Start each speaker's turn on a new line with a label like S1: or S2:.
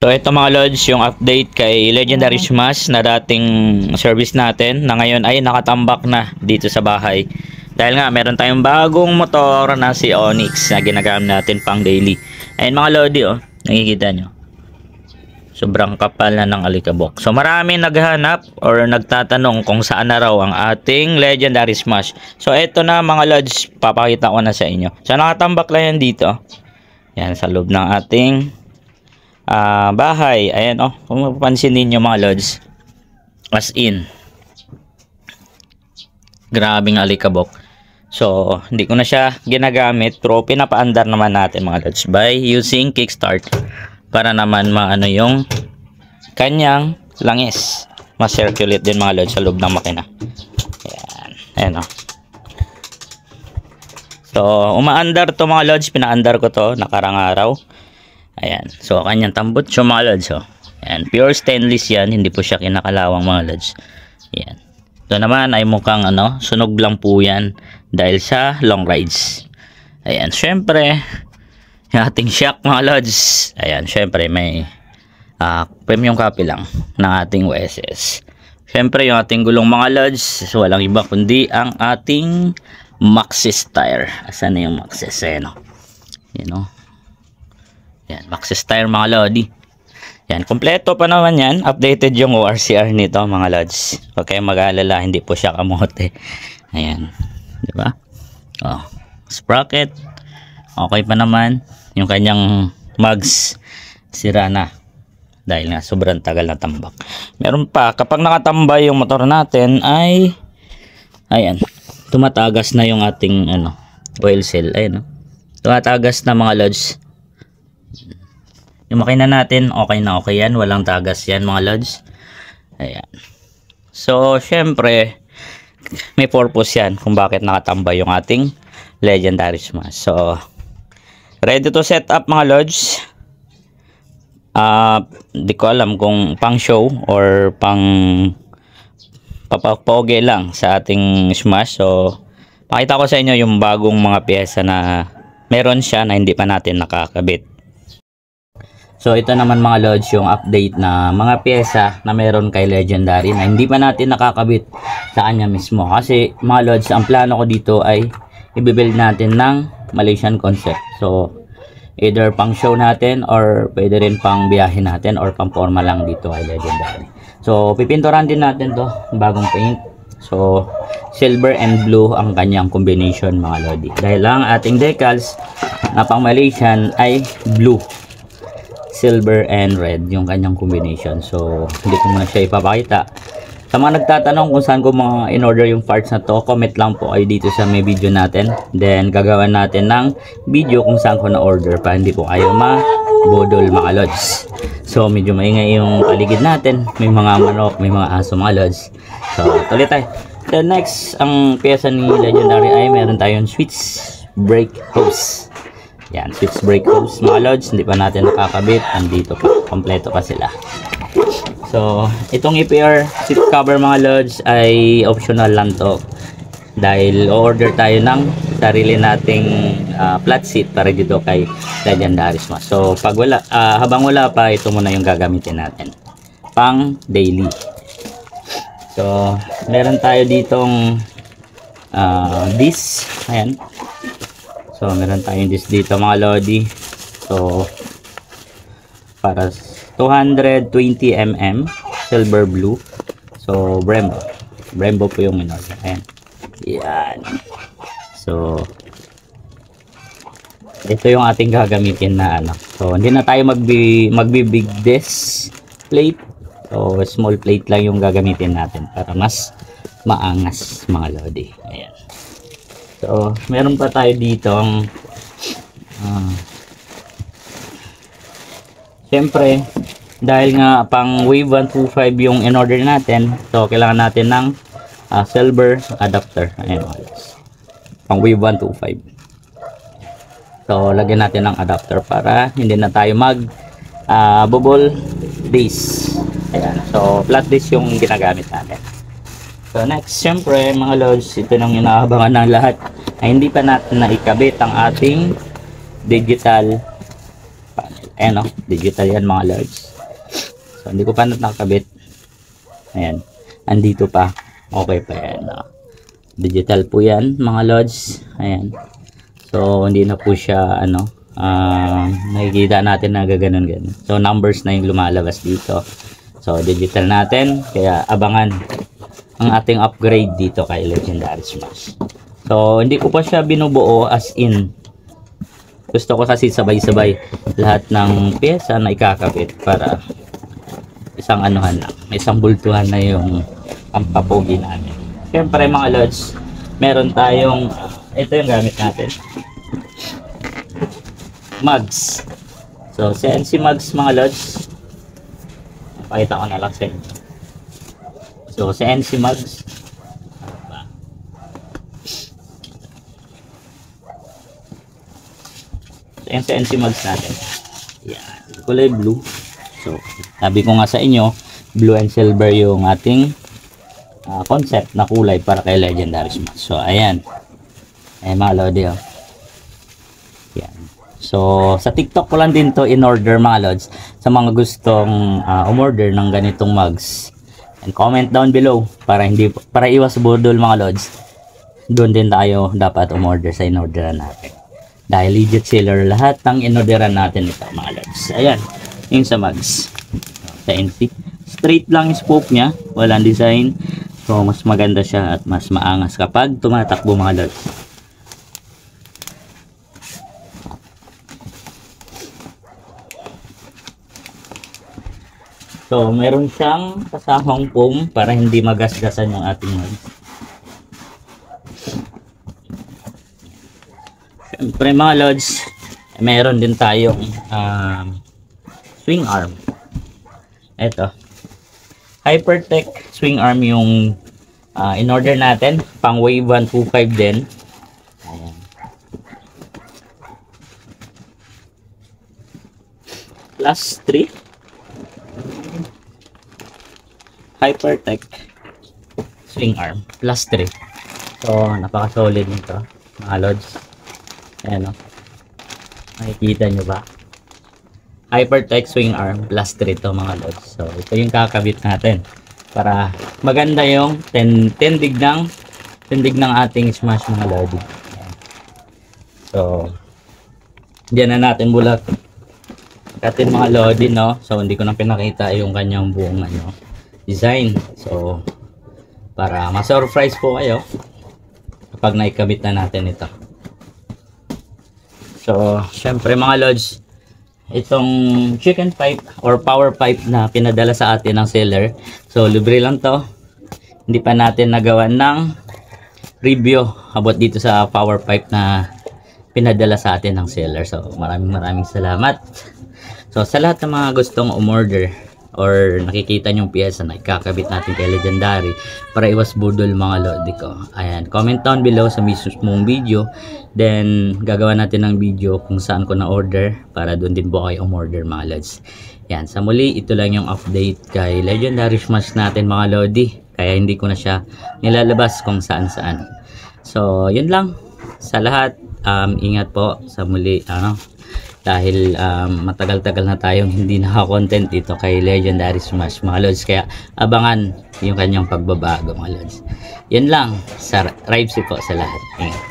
S1: So ito mga lods, yung update kay Legendary Smash na dating service natin na ngayon ay nakatambak na dito sa bahay. Dahil nga meron tayong bagong motor na si Onyx na ginagamit natin pang daily. Ayun mga lodi, oh, nakikita nyo. Sobrang kapal na ng alikabok. So marami naghahanap or nagtatanong kung saan na raw ang ating Legendary Smash. So ito na mga lods, papakita ko na sa inyo. So nakatambak lang yan dito. Yan sa loob ng ating bahay. Ayan, oh, kung mapapansin ninyo mga lods, as in grabing alikabok. So hindi ko na siya ginagamit, pero pinapaandar naman natin mga lods by using kickstart para naman maano yung kanyang langis, ma-circulate din mga lods sa loob ng makina. Ayan, ayan, oh. So umaandar to mga lods, pinaandar ko to nakarang araw. Ayan, so kanyang tambot yung mga lods, oh. Ayan, pure stainless yan, hindi po siya kinakalawang mga lods. Ayan, ito naman ay mukhang ano, sunog lang po yan dahil sa long rides. Ayan, syempre yung ating shock mga lods, ayan, syempre may premium copy lang ng ating WSS. Syempre yung ating gulong mga lods, walang iba kundi ang ating Maxxis tire. Asan na yung Maxxis, no? You know? Yan, Maxxis tire mga lodi. Yan, kompleto pa naman yan. Updated yung ORCR nito mga lods. Huwag kayong mag-aalala, hindi po siya kamote. Ayan, di ba? Oh, sprocket. Okay pa naman. Yung kanyang mags, sira na. Dahil nga sobrang tagal na tambak. Meron pa, kapag nakatambay yung motor natin ay, ayan, tumatagas na yung ating ano, oil seal. Ayan, no? Tumatagas na mga lods. Yung makina natin, okay na okay yan. Walang tagas yan mga lods. Ayan. So, syempre, may purpose yan kung bakit nakatambay yung ating Legendary Smash. So, ready to set up mga lods. Di ko alam kung pang show or pang papapoge lang sa ating Smash. So, pakita ko sa inyo yung bagong mga pyesa na meron siya na hindi pa natin nakakabit. So ito naman mga lods yung update na mga pyesa na meron kay Legendary na hindi pa natin nakakabit sa kanya mismo. Kasi mga lods, ang plano ko dito ay i-build natin ng Malaysian concept. So either pang show natin or pwede rin pang biyahe natin or pang forma lang dito kay Legendary. So pipinturan din natin to, bagong paint. So silver and blue ang kanyang combination mga lodi. Dahil lang ating decals na pang Malaysian ay blue, silver and red yung kanyang combination. So hindi ko muna siya ipapakita. Sa mga nagtatanong kung saan ko mga in-order yung parts na to, comment lang po kayo dito sa may video natin. Then gagawa natin ng video kung saan ko na-order para hindi po kayo mabodol mga lods. So medyo maingay yung paligid natin, may mga manok, may mga aso mga lods. So tuloy tayo. The next, ang pyesa ni Legendary ay meron tayong switch brake hose. Yan, switch brake hose mga lods, hindi pa natin nakakabit, andito pa, kompleto pa sila. So itong EPR seat cover mga lods ay optional lang to, dahil order tayo ng sarili nating flat seat para dito kay Legendary Smash. So pag wala, habang wala pa, ito muna yung gagamitin natin pang daily. So meron tayo ditong disc, ayan. So meron tayong disc dito mga lodi. So para 220mm silver blue. So Brembo po yung in-order. Ayan. Yan. So ito yung ating gagamitin na ano. So hindi na tayo magbi-big disc plate. So small plate lang yung gagamitin natin para mas maangas mga lodi. Ayan. So meron pa tayo dito ang siyempre dahil nga pang Wave 125 yung in-order natin, so kailangan natin ng silver adapter. Ayan, pang Wave 125. So lagyan natin ng adapter para hindi na tayo mag bubble disc. Ayan, so flat disc yung ginagamit natin. So next, syempre mga lods, ito nang inaabangan ng lahat ay hindi pa natin naikabit ang ating digital panel. Ayan o, digital yan mga lords. So hindi ko pa nakakabit. Ayan, andito pa. Okay pa yan. Digital po yan mga lords. Ayan. So hindi na po siya nakikita natin na gaganon-ganon. So numbers na yung lumalabas dito. So digital natin, kaya abangan ang ating upgrade dito kay Legendary Smash. So hindi ko pa siya binubuo as in. Gusto ko kasi sabay-sabay lahat ng pyesa na ikakabit para isang anuhan na, isang bultuhan na yung pampapogi namin. Siyempre mga lods, meron tayong ito yung gamit natin, mugs. So CNC mugs mga lods, pakita ko na lang sa inyo. So CNC mugs, yung CNC mugs natin, yan, kulay blue. So sabi ko nga sa inyo, blue and silver yung ating concept na kulay para kay Legendary Smash. So ayan, mga lodi, yan. So sa TikTok ko lang din to in order mga lods, sa mga gustong umorder ng ganitong mugs, and comment down below para iwas budol mga lods. Doon din tayo dapat umorder sa inorderan natin, dahil legit seller lahat ng inorderan natin ito mga lods. Ayan yung sa mugs, sa NC straight lang yung spoke niya, walang design. So mas maganda siya at mas maangas kapag tumatakbo mga lods. So meron siyang kasamang foam para hindi magasgasan yung ating mugs. Siyempre mga lods, meron din tayong swing arm. Ito, Hypertech swing arm yung in order natin, pang wave 125 din. Ayan. Plus 3 Hypertech swing arm plus 3. So napaka solid nito mga lods. Ayan o, makikita nyo ba? Hypertech swing arm plus 3 to mga lods. So ito yung kakabit natin para maganda yung tindig ng ating Smash mga lodi. So diyan na natin bulak katin mga lodi, no? So hindi ko na pinakita yung kanyang buong design. So para ma-surprise po kayo kapag naikabit na natin ito. So syempre mga lods, itong chicken pipe or power pipe na pinadala sa atin ng seller, so libre lang to. Hindi pa natin nagawa ng review about dito sa power pipe na pinadala sa atin ng seller. So maraming salamat. So sa lahat ng mga gustong umorder or nakikita nyong piyesa na ikakabit natin kay Legendary para iwas budol mga lodi ko, ayan, comment down below sa mismong video, then gagawa natin ng video kung saan ko na order para doon din po kayo umorder mga lods. Yan, sa muli ito lang yung update kay Legendary Smash natin mga lodi, kaya hindi ko na siya nilalabas kung saan. So yun lang sa lahat. Ingat po sa muli, dahil matagal-tagal na tayong hindi naka-content dito kay Legendary Smash mga lods, kaya abangan yung kanyang pagbabago mga lods. Yan lang, sa Rive po sa lahat. Ingat.